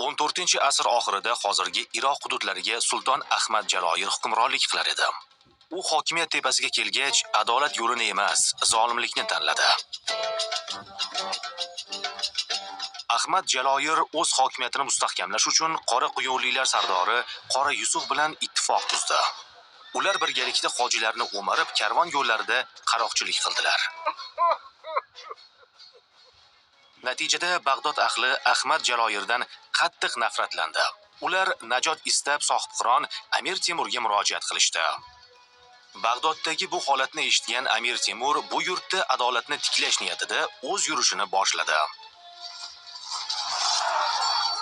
14-asr oxirida hozirgi Iroq hududlariga Sulton Ahmad Jaloir hukmronlik qilar edi. U hokimiyat tepasiga kelgach, adolat yo'lini emas, zolimlikni tanladi. Ahmad Jaloir o'z hokimiyatini mustahkamlash uchun Qora quyunliklar sardori Qora Yusuf bilan ittifoq tuzdi. Ular birgalikda hojilarni o'marib, karvon yo'llarida qaroqchilik qildilar. Natijada Bag'dod ahli Ahmad Jaloirdan qattiq nafratlandi. Ular najot istab sohibqiron Amir Temurga murojaat qilishdi. Bag'doddagi bu holatni eshitgan Amir Temur bu yurtda adolatni tiklash niyatida o'z yurishini boshladi.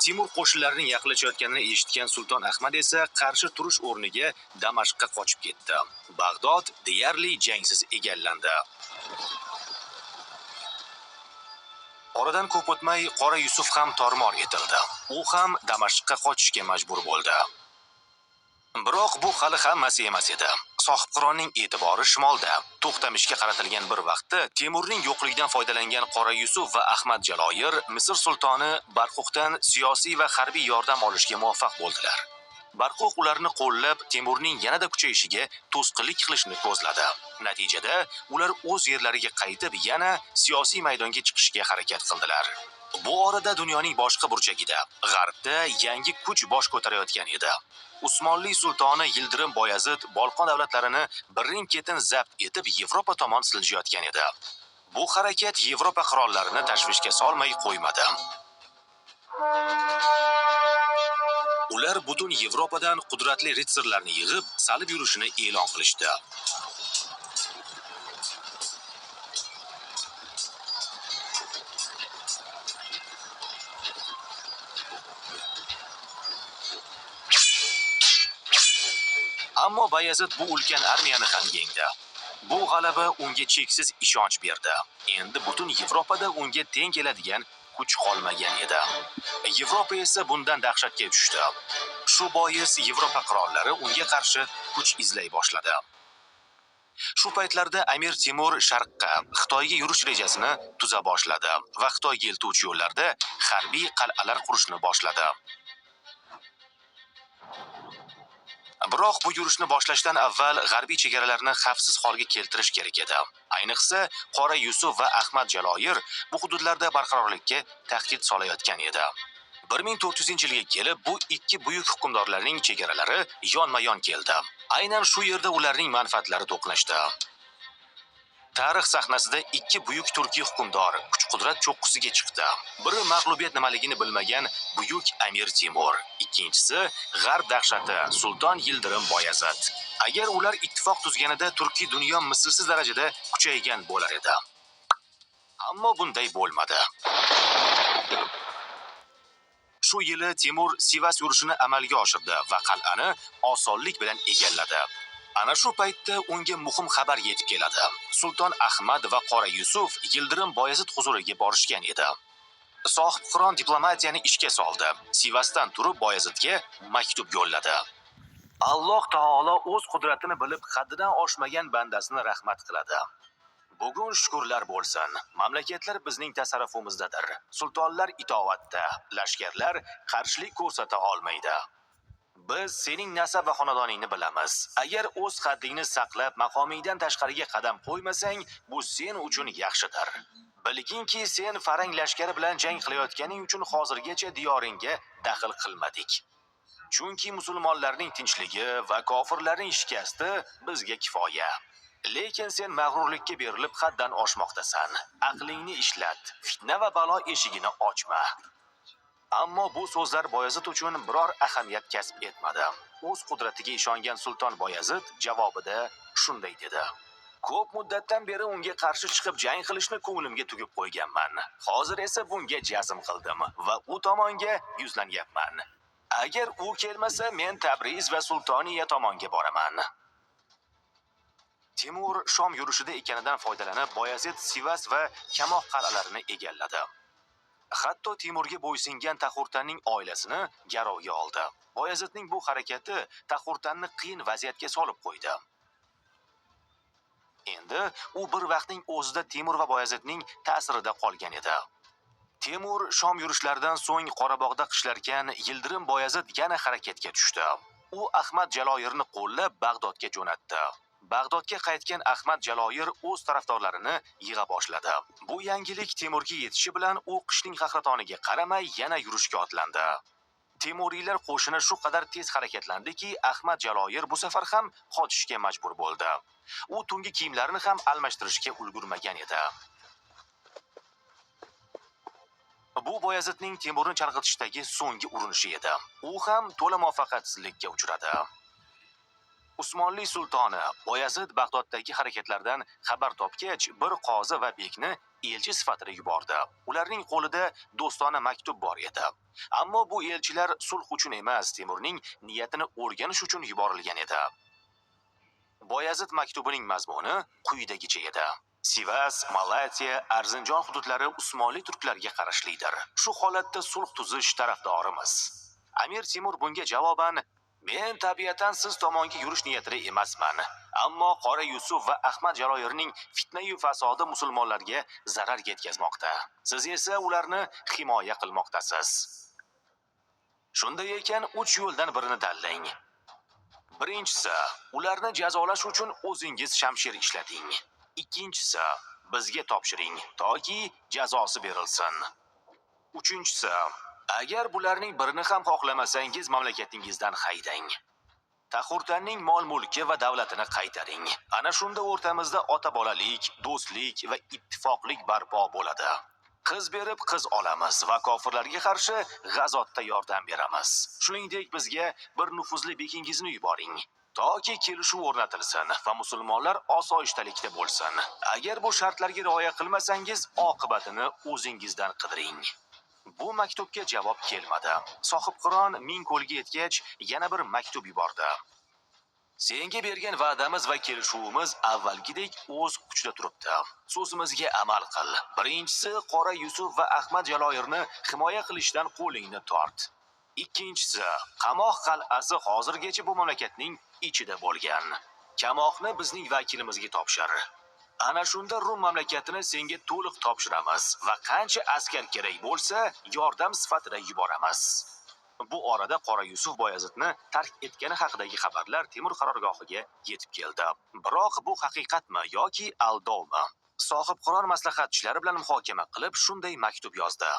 Temur qo'shinlarining yaqinlashayotganini eshitgan Sulton Ahmad esa qarshi turish o'rniga Damashqqa qochib ketdi. Bag'dod deyarli jangsiz egallandi. Oradan ko'p o'tmay Qora Yusuf ham tormor etildi. U ham Damashqqa qochishga majbur bo'ldi. Biroq bu hali hammasi emas edi. Sohibqironning e'tibori shimolda. To'xtamishga qaratilgan bir vaqtda Temurning yo'qligidan foydalangan Qora Yusuf va Ahmad Jaloir Misr sultoni Barquqdan siyosiy va harbiy yordam olishga muvaffaq bo'ldilar. Barquq ularni qo'llab Temurning yanada kuchayishiga to'sqinlik qilishni ko'zladi. Natijada ular o'z yerlariga qaytib yana siyosiy maydonga chiqishga harakat qildilar. Bu orada dunyoning boshqa burchagida, g'arbda yangi kuch bosh ko'tarayotgan edi. Usmonli sultoni Yildirim Boyazid Bolqon davlatlarini birin-ketin zabt etib Yevropa tomon siljayotgan edi. Bu harakat Yevropa qirollarini tashvishga solmay qo'ymadi. Ular butun Yevropadan qudratli ritsarlarni yig'ib, salib yurishini e'lon qilishdi. Ammo Bayazid bu ulkan armiyani ham yengdi. Bu g'alaba unga cheksiz ishonch berdi. Endi butun Yevropada unga teng keladigan kuch qolmagan edi. Yevropa esa bundan dahshatga tushdi. Shu bois Yevropa qirollari unga qarshi kuch izlay boshladi. Shu paytlarda Amir Temur sharqqa, Xitoyga yurish rejasini tuza boshladi va Xitoyga eltuvchi yo'llarda harbiy qal'alar qurishni boshladi. Biroq bu yurishni boshlashdan avval g'arbiy chegaralarni xavfsiz holga keltirish kerak edi. Ayniqsa, Qora Yusuf va Ahmad Jaloir bu hududlarda barqarorlikka tahdid solayotgan edi. 1400-yilga kelib bu ikki buyuk hukmdorlarning chegaralari yonma-yon keldi. Aynan shu yerda ularning manfaatlari to'qnashdi. Tarix sahnasida ikki buyuk turkiy hukmdor kuch-qudrat cho'qqisiga chiqdi. Biri mag'lubiyat nimaligini bilmagan buyuk Amir Temur, ikkinchisi g'arb dahshati Sulton Yildirim Boyazid. Agar ular ittifoq tuzganida turkiy dunyo mislsiz darajada kuchaygan bo'lar edi. Ammo bunday bo'lmadi. Shu yili Temur Sivas yurishini amalga oshirdi va qal'ani osonlik bilan egalladi. Ana shu paytda unga muhim xabar yetib keladi. Sulton Ahmad va Qora Yusuf Yildirim Boyazid huzuriga borishgan edi. Sohibqiron diplomatiyani ishga soldi. Sivasdan turib Boyazidga maktub yo'lladi. Alloh taolo o'z qudratini bilib haddidan oshmagan bandasini rahmat qiladi. Bugun shukrlar bo'lsin. Mamlakatlar bizning tasarrufimizdadir. Sultonlar itoatda, lashkarlar qarshilik ko'rsata olmaydi. Biz sening nasab va xonadoningni bilamiz. Agar o'z haddingni saqlab, maqomingdan tashqariga qadam qo'ymasang, bu sen uchun yaxshidir. Bilginki, sen farang lashkari bilan jang qilayotganing uchun hozirgacha diyoringga daxl qilmadik. Chunki musulmonlarning tinchligi va kofirlarning shikasti bizga kifoya. Lekin sen mag'rurlikka berilib haddan oshmoqdasan. Aqlingni ishlat, fitna va balo eshigini ochma. Ammo bu so'zlar Boyazid uchun biror ahamiyat kasb etmadi. O'z qudratiga ishongan Sulton Boyazid javobida shunday dedi: Ko'p muddatdan beri unga qarshi chiqib jang qilishni ko'nglimga tugib qo'yganman. Hozir esa bunga jazm qildim va u tomonga yuzlanyapman. Agar u kelmasa, men Tabriz va Sultoniya tomonga boraman. Temur Shom yurishida ekanidan foydalanib, Boyazid Sivas va Kamoq qal'alarini egalladi. Hatto Temurga bo'ysungan Taxurtanning oilasini garovga oldi. Boyazidning bu harakati Taxurtanni qiyin vaziyatga solib qo'ydi. Endi u bir vaqtning o'zida Temur va Boyazidning ta'sirida qolgan edi. Temur Shom yurishlaridan so'ng Qorabog'da qishlarkan Yildirim Boyazid yana harakatga tushdi. U Ahmad Jaloyirni qo'llab Bag'dodga jo'natdi. Bag'dodga qaytgan Ahmad Jaloyir o'z tarafdorlarini yig'a boshladi. Bu yangilik Temurga yetishi bilan u qishning qahratoniga qaramay yana yurishga otlandi. Temuriylar qo'shini shu qadar tez harakatlandiki, Ahmad Jaloyir bu safar ham qochishga majbur bo'ldi. U tungi kiyimlarini ham almashtirishga ulgurmagan edi. Bu Boyazidning Temurni chalg'itishdagi so'nggi urinishi edi. U ham to'la muvaffaqiyatsizlikka uchradi. Usmonli sultoni Boyazid Bag'doddagi harakatlardan xabar topgach, bir qozi va bekni elchi sifatida yubordi. Ularning qo'lida do'stona maktub bor edi. Ammo bu elchilar sulh uchun emas, Temurning niyatini o'rganish uchun yuborilgan edi. Boyazid maktubining mazmuni quyidagicha edi. Sivas, Malatiya, Arzinjon hududlari Usmonli turklarga qarashlidir. Shu holatda sulh tuzish tarafdorimiz. Amir Temur bunga javoban: men tabiatan siz tomonga yurish niyatida emasman. Ammo Qora Yusuf va Ahmad Jaloyirning fitna-yu fasodi musulmonlarga zarar yetkazmoqda. Siz esa ularni himoya qilmoqdasiz. Shunday ekan, 3 yo'ldan birini tanlang. Birinchisi, ularni jazolash uchun o'zingiz shamshir ishlating. Ikkinchisi, bizga topshiring, toki jazosi berilsin. Uchinchisi, agar bularning birini ham xohlamasangiz, mamlakatingizdan haydang. Taxurtanning mol-mulki va davlatini qaytaring. Ana shunda o'rtamizda ota-bolalik, do'stlik va ittifoqlik barpo bo'ladi. Qiz berib qiz olamiz va kofirlarga qarshi g'azotda yordam beramiz. Shuningdek, bizga bir nufuzli bekingizni yuboring, toki kelishuv o'rnatilsin va musulmonlar osoyishtalikda bo'lsin. Agar bu shartlarga rioya qilmasangiz, oqibatini o'zingizdan qidiring. Bu maktubga javob kelmadi. Sohibqiron ming qo'lga yetgach, yana bir maktub yubordi. Senga bergan va'damiz va kelishuvimiz avvalgidek o'z kuchida turibdi. So'zimizga amal qil. Birinchisi, Qora Yusuf va Ahmad Jaloyirni himoya qilishdan qo'lingni tort. Ikkinchisi, qamoq qal'asi hozirgacha bu mamlakatning ichida bo'lgan. Qamoqni bizning vakilimizga topshir. Ana shunda Rum mamlakatini senga to'liq topshiramiz va qancha askar kerak bo'lsa, yordam sifatida yuboramiz. Bu orada Qora Yusuf Boyazidni tark etgani haqidagi xabarlar Temur qarorgohiga yetib keldi. Biroq bu haqiqatmi yoki aldovmi? Sohibqiron maslahatchilari bilan muhokama qilib shunday maktub yozdi.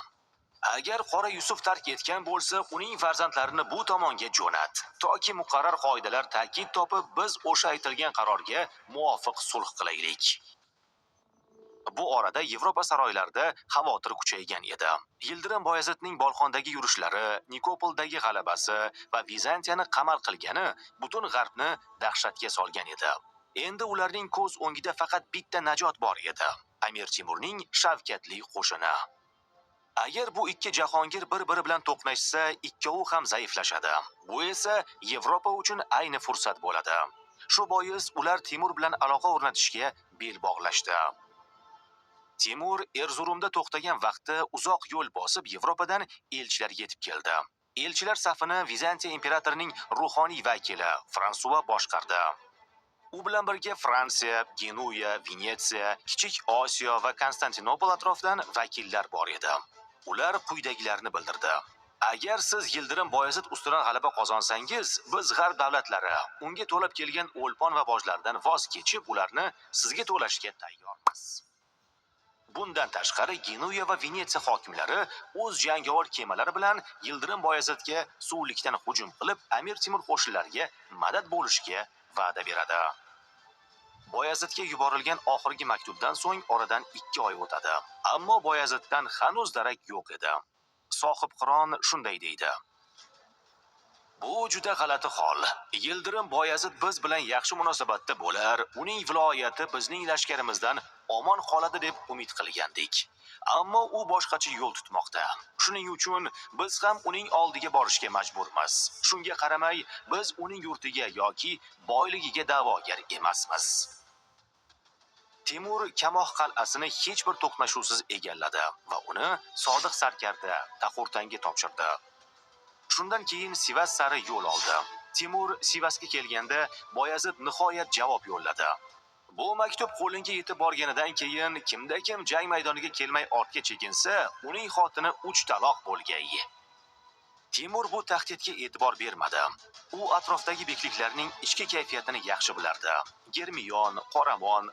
Agar Qora Yusuf tark etgan bo'lsa, uning farzandlarini bu tomonga jo'nat, toki muqarrar qoidalar ta'kid topib, biz o'sha aytilgan qarorga muvofiq sulh qilaylik. Bu orada Yevropa saroylarida xavotir kuchaygan edi. Yildirim Boyazidning Bolxondagi yurishlari, Nikopoldagi g'alabasi va Vizantiyani qamal qilgani butun g'arbni dahshatga solgan edi. Endi ularning ko'z o'ngida faqat bitta najot bor edi: Amir Temurning shavkatli qo'shini. Agar bu ikki jahongir bir-biri bilan to'qnashsa, ikkovi ham zaiflashadi. Bu esa Yevropa uchun ayni fursat bo'ladi. Shu bois ular Temur bilan aloqa o'rnatishga bel bog'lashdi. Temur Erzurumda to'xtagan vaqtda uzoq yo'l bosib Yevropadan elchilar yetib keldi. Elchilar safini Vizantiya imperatorining ruhoniy vakili Fransua boshqardi. U bilan birga Fransiya, Genuya, Venetsiya, Kichik Osiyo va Konstantinopol atrofidan vakillar bor edi. Ular quyidagilarni bildirdi. Agar siz Yildirim Boyazid ustidan g'alaba qozonsangiz, biz g'arb davlatlari unga to'lab kelgan o'lpon va bojlardan voz kechib, ularni sizga to'lashga tayyormiz. Bundan tashqari Genuya va Venetsiya hokimlari o'z jangovar kemalari bilan Yildirim Boyazidga suvlikdan hujum qilib, Amir Temur qo'shinlariga madad bo'lishga va'da beradi. Boyazidga yuborilgan oxirgi maktubdan so'ng oradan 2 oy o'tadi. Ammo Boyaziddan hanuz darak yo'q edi. Sohibqiron shunday deydi: bu juda g'alati hol. Yildirim Boyazid biz bilan yaxshi munosabatda bo'lar, uning viloyati bizning lashkarimizdan omon qoladi deb umid qilgandik. Ammo u boshqacha yo'l tutmoqda. Shuning uchun biz ham uning oldiga borishga majburmiz. Shunga qaramay, biz uning yurtiga yoki boyligiga da'vogar emasmiz. Temur Qamoq qal'asini hech bir to'qnashuvsiz egalladi va uni sodiq sarkarda Taxurtanga topshirdi. Shundan keyin Sivas sari yo'l oldi. Temur Sivasga kelganda Boyazid nihoyat javob yo'lladi. Bu maktub qo'liga yetib borganidan keyin kimda-kim jang maydoniga kelmay ortga chekinsa, uning xotini 3 taloq bo'lgay. Timur bu tahdidga e'tibor bermadi. U atrofdagi bekliklarning ichki kayfiyatini yaxshi bilardi. Germiyon, Qoramon